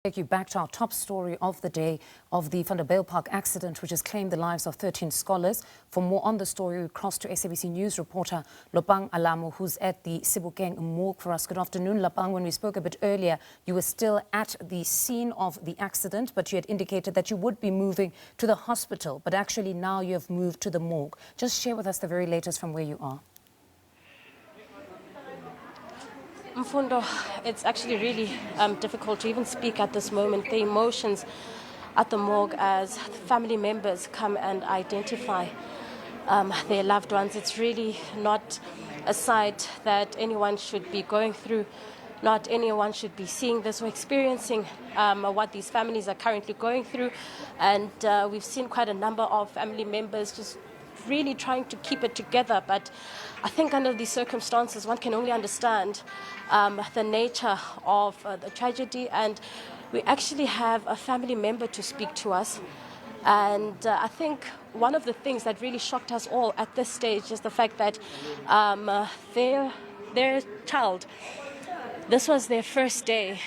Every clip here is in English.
Take you back to our top story of the day of the Vandibiljpark accident, which has claimed the lives of 13 scholars. For more on the story, we cross to SABC News reporter Lopang Alamu, who's at the Sebokeng morgue for us. Good afternoon, Lopang. When we spoke a bit earlier, you were still at the scene of the accident, but you had indicated that you would be moving to the hospital, but actually now you have moved to the morgue. Just share with us the very latest from where you are. Mfundo, it's actually really difficult to even speak at this moment. The emotions at the morgue as family members come and identify their loved ones. It's really not a sight that anyone should be going through. Not anyone should be seeing this or experiencing what these families are currently going through. And we've seen quite a number of family members just really trying to keep it together, but I think under these circumstances one can only understand the nature of the tragedy, and we actually have a family member to speak to us. And I think one of the things that really shocked us all at this stage is the fact that their child, this was their first day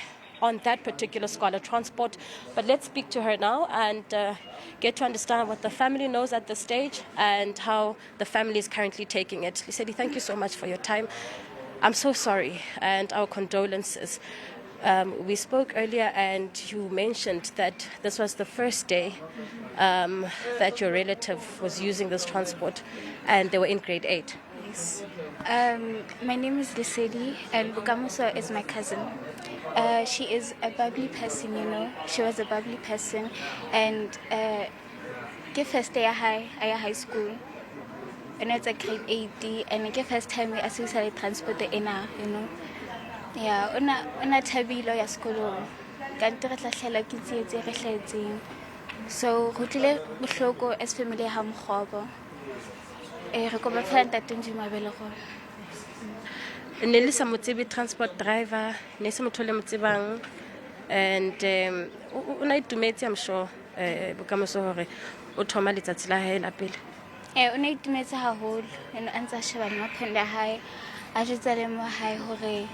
on that particular scholar transport. But let's speak to her now and get to understand what the family knows at this stage and how the family is currently taking it. Lisedi, thank you so much for your time. I'm so sorry, and our condolences. We spoke earlier and you mentioned that this was the first day that your relative was using this transport, and they were in grade 8. Yes. My name is Lisedi, and Bukamuso is my cousin. She is a bubbly person, you know. She was a bubbly person, and ke first day high school, and it's a grade 8, and ke first time I see transport ena, you know. Yeah, ona thabilo ya sekolo ka ntle re tla hlela ke tsietse re hletseng, so go tlile bohloko as family ha mkgobo re kopa fela ntate Njimabele go ne le sa motsebi transport driver, ne se motho le motsebang, and una itumetse I'm sure bokamoso hore o thoma letsatsi la hae la pele. Una itumetse haholo, ene a ntse a sheba maphanda a hae a jetsa le mo hae hore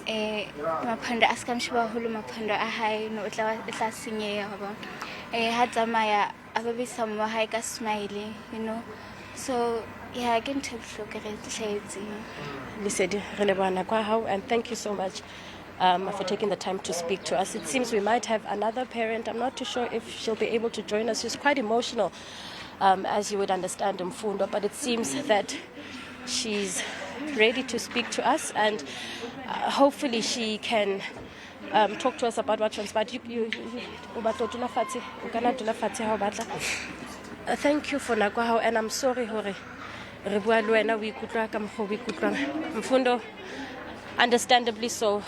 maphanda a ska msheba haholo, maphanda a hae no o tla senyeha ba ha tsamaya a babisa mo hae ka smile, you know. So yeah, I can tell Lisedi, and thank you so much for taking the time to speak to us. It seems we might have another parent. I'm not too sure if she'll be able to join us. She's quite emotional, as you would understand, Mfundo, but it seems that she's ready to speak to us, and hopefully she can talk to us about what transpired. Thank you for Nakwaho, and I'm sorry, Hore. Mfundo, understandably so.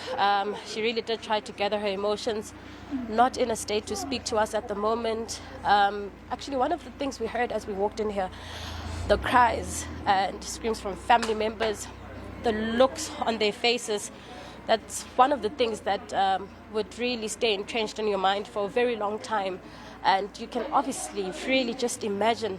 She really did try to gather her emotions, not in a state to speak to us at the moment. Actually, one of the things we heard as we walked in here, the cries and screams from family members, the looks on their faces, that's one of the things that would really stay entrenched in your mind for a very long time. And you can obviously really just imagine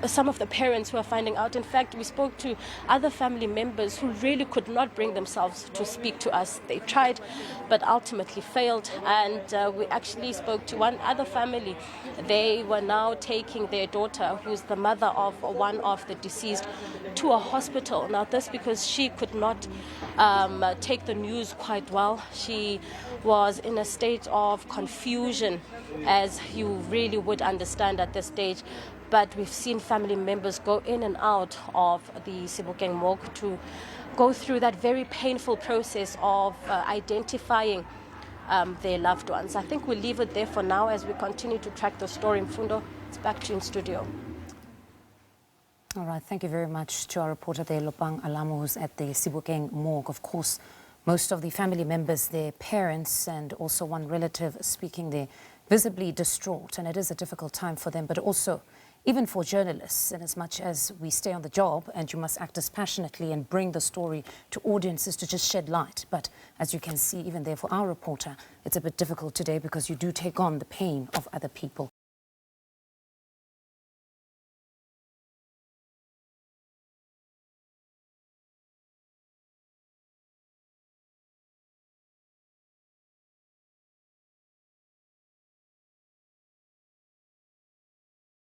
some of the parents who are finding out. In fact, we spoke to other family members who really could not bring themselves to speak to us. They tried, but ultimately failed. And we actually spoke to one other family. They were now taking their daughter, who's the mother of one of the deceased, to a hospital. Now, this because she could not take the news quite well. She was in a state of confusion, as you really would understand at this stage. But we've seen family members go in and out of the Sebokeng morgue to go through that very painful process of identifying their loved ones. I think we'll leave it there for now as we continue to track the story. Mfundo, it's back to you in studio. All right, thank you very much to our reporter there, Lopang Alamu, who's at the Sebokeng morgue. Of course, most of the family members, their parents, and also one relative speaking there, visibly distraught. And it is a difficult time for them, but also even for journalists, in as much as we stay on the job and you must act dispassionately and bring the story to audiences to just shed light. But as you can see, even there for our reporter, it's a bit difficult today because you do take on the pain of other people.